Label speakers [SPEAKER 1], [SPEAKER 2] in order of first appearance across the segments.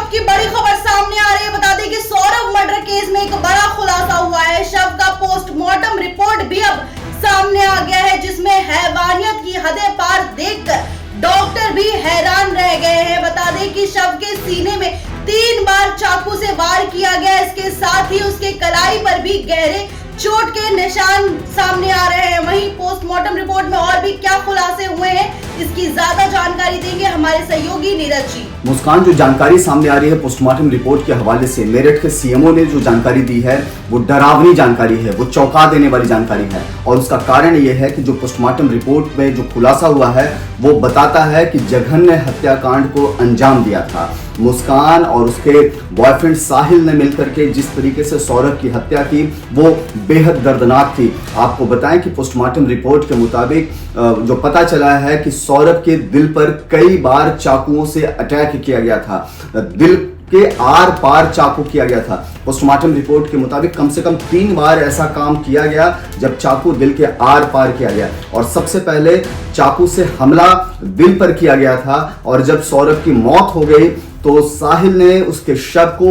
[SPEAKER 1] की बड़ी खबर सामने आ रही है। बता दें कि सौरभ मर्डर केस में एक बड़ा खुलासा हुआ है। शव का पोस्टमार्टम रिपोर्ट भी अब सामने आ गया है, जिसमें हैवानियत की हदें पार देखकर डॉक्टर भी हैरान रह गए हैं। बता दें कि शव के सीने में 3 बार चाकू से वार किया गया। इसके साथ ही उसके कलाई पर भी गहरे चोट के निशान सामने आ रहे हैं। वहीं पोस्टमार्टम रिपोर्ट में और भी क्या खुलासे हुए हैं, इसकी ज्यादा जानकारी देंगे हमारे सहयोगी नीरज जी।
[SPEAKER 2] मुस्कान, जो जानकारी सामने आ रही है पोस्टमार्टम रिपोर्ट के हवाले से, मेरठ के सीएमओ ने जो जानकारी दी है वो डरावनी जानकारी है, वो चौंका देने वाली जानकारी है। और उसका कारण ये है कि जो पोस्टमार्टम रिपोर्ट में जो खुलासा हुआ है वो बताता है कि जघन्य हत्याकांड को अंजाम दिया था। मुस्कान और उसके बॉयफ्रेंड साहिल ने मिलकर के जिस तरीके से सौरभ की हत्या की वो बेहद दर्दनाक थी। आपको बताएं कि पोस्टमार्टम रिपोर्ट के मुताबिक जो पता चला है कि सौरभ के दिल पर कई बार चाकुओं से अटैक किया गया था, दिल के आर पार चाकू किया गया था। पोस्टमार्टम रिपोर्ट के मुताबिक कम से कम 3 बार ऐसा काम किया गया जब चाकू दिल के आर पार किया गया। और सबसे पहले चाकू से हमला दिल पर किया गया था और जब सौरभ की मौत हो गई तो साहिल ने उसके शव को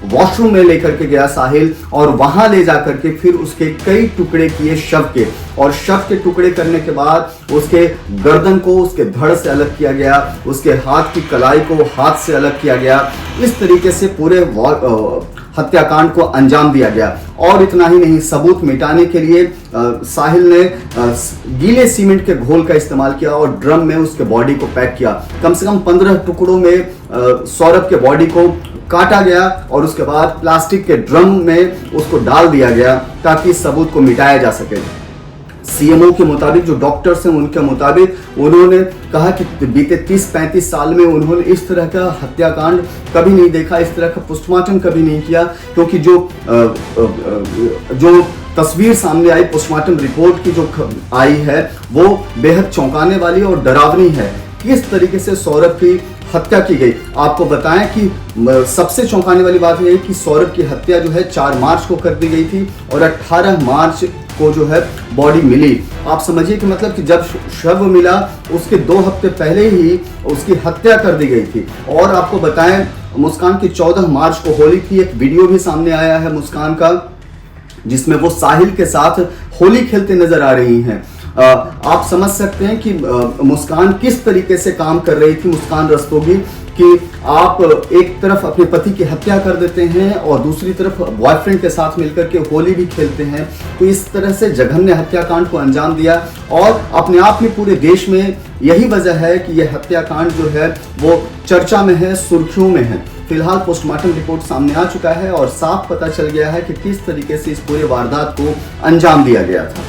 [SPEAKER 2] वॉशरूम में लेकर के गया साहिल, और वहां ले जाकर के फिर उसके कई टुकड़े किए शव के, और शव के टुकड़े करने के बाद उसके गर्दन को उसके धड़ से अलग किया गया, उसके हाथ की कलाई को हाथ से अलग किया गया। इस तरीके से पूरे हत्याकांड को अंजाम दिया गया। और इतना ही नहीं, सबूत मिटाने के लिए साहिल ने गीले सीमेंट के घोल का इस्तेमाल किया और ड्रम में उसके बॉडी को पैक किया। कम से कम 15 टुकड़ों में सौरभ के बॉडी को काटा गया और उसके बाद प्लास्टिक के ड्रम में उसको डाल दिया गया ताकि सबूत को मिटाया जा सके। सीएमओ के मुताबिक, जो डॉक्टर्स हैं उनके मुताबिक, उन्होंने कहा कि बीते 30-35 साल में उन्होंने इस तरह का हत्याकांड कभी नहीं देखा, इस तरह का पोस्टमार्टम कभी नहीं किया, क्योंकि जो तस्वीर सामने आई पोस्टमार्टम रिपोर्ट की जो आई है वो बेहद चौंकाने वाली और डरावनी है। किस तरीके से सौरभ की हत्या की गई, आपको बताएं कि सबसे चौंकाने वाली बात यह है कि सौरभ की हत्या जो है 4 मार्च को कर दी गई थी और 18 मार्च को जो है बॉडी मिली। आप समझिए कि मतलब कि जब शव मिला उसके 2 हफ्ते पहले ही उसकी हत्या कर दी गई थी। और आपको बताएं, मुस्कान की 14 मार्च को होली की एक वीडियो भी सामने आया है मुस्कान का, जिसमें वो साहिल के साथ होली खेलते नजर आ रही हैं। आप समझ सकते हैं कि मुस्कान किस तरीके से काम कर रही थी, मुस्कान रस्तोगी, कि आप एक तरफ अपने पति की हत्या कर देते हैं और दूसरी तरफ बॉयफ्रेंड के साथ मिलकर के होली भी खेलते हैं। तो इस तरह से जघन्य हत्याकांड को अंजाम दिया और अपने आप में पूरे देश में यही वजह है कि यह हत्याकांड जो है वो चर्चा में है, सुर्खियों में है। फिलहाल पोस्टमार्टम रिपोर्ट सामने आ चुका है और साफ पता चल गया है कि किस तरीके से इस पूरे वारदात को अंजाम दिया गया था।